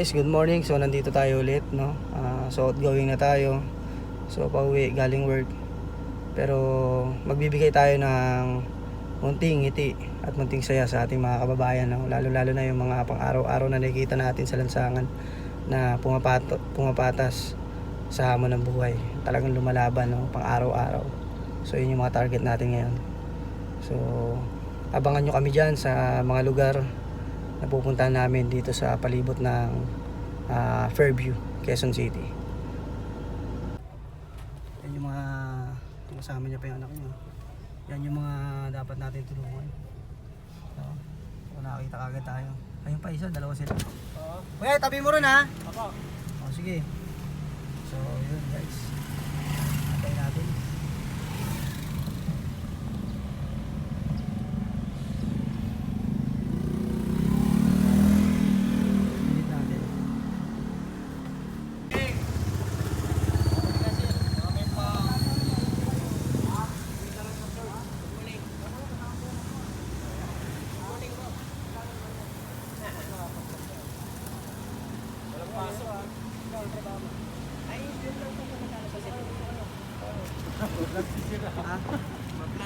guys, good morning. So nandito tayo ulit, no? So outgoing na tayo. So pauwi galing work. Pero magbibigay tayo ng munting ngiti at munting saya sa ating mga kababayan, no? Lalo-lalo na yung mga pang-araw-araw na nakikita natin sa lansangan na pumapatas sa hamon ng buhay. Talagang lumalaban, no? Pang-araw-araw. So yun yung mga target natin ngayon. So abangan nyo kami dyan sa mga lugar na pupuntahan namin dito sa palibot ng Fairview, Quezon City. Yan yung mga kasama niya pa yung anak niya. Yan yung mga dapat natin tulungan. So nakakita kagad tayo. Ayun pa isa, dalawa sila. Kuya, tabi mo rin ha. Opo. Sige. So yun guys, atay natin.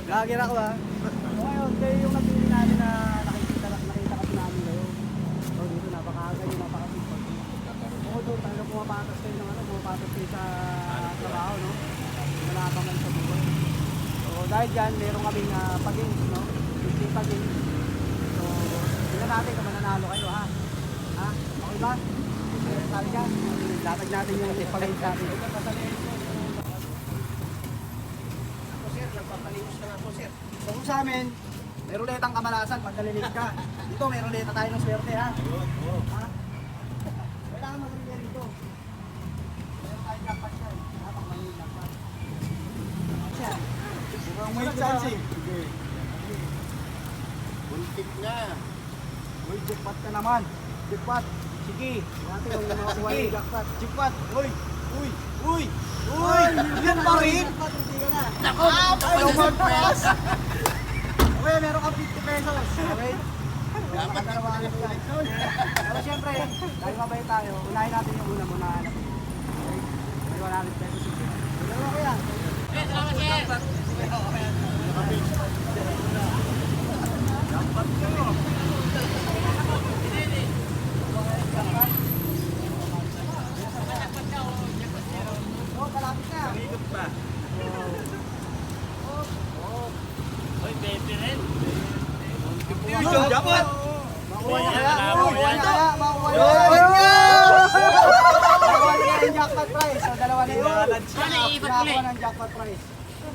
Gagawin ako ha. Ngayon, kayo yung napili namin na nakita kasi namin ngayon. So dito napakaaga yung napakasipag. Oo doon, talagang pumapatas kayo ng pumapatas kayo sa trabaho, no? Malabangan sa buhay. So dahil dyan, meron kaming pag-games, no? 50 pag-games. So, tingnan natin kung mananalo kayo, ha? Ha? Okay ba? Sabi dyan, latag natin yung pag-games natin. So kung sa amin, may ruletang kamalasan pag nalilig ka. Dito may ruleta tayo ng swerte ha. Ha? Kailangan mag-ruleta dito. Meron tayo jackpot dyan. Habang malilig jackpot. Yan. May chance eh. Buntik na. Uy, jackpot ka naman. Jackpot. Sige. Natin yung mga kuha ng jackpot. Jackpot. Uy. Uy. Uy. Uy. Yan pa rin. Nako. Ayaw mag-press. Okay, meron kang 50 pesos. Okay? Dapat na naman ulit doon. Pero syempre, dahil mabait tayo, unahin natin yung una muna. Okay? May 100 pesos. Dalawa ko yan. Salamat, sir. Dapat nyo. Oh, kalapit na. Ikot pa. Uy, baby rin. Yung jackpot! Makuha niya kaya. Makuha niya kaya. Makuha niya Yun kaya. nga! Makuha niya yung jackpot prize. So, dalawa na yun. Ano, iikot ulit? Nakakuha ng jackpot prize.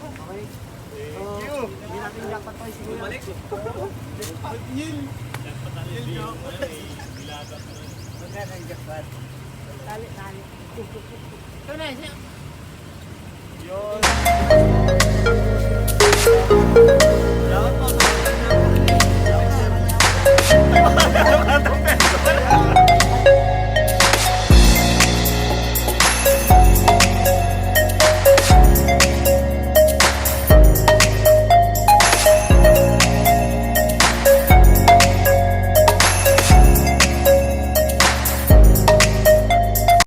Okay? So, hindi natin yung jackpot prize siguro. Balik. Yun. Yun. Magkano ang jackpot? Ito na, sir. Yun.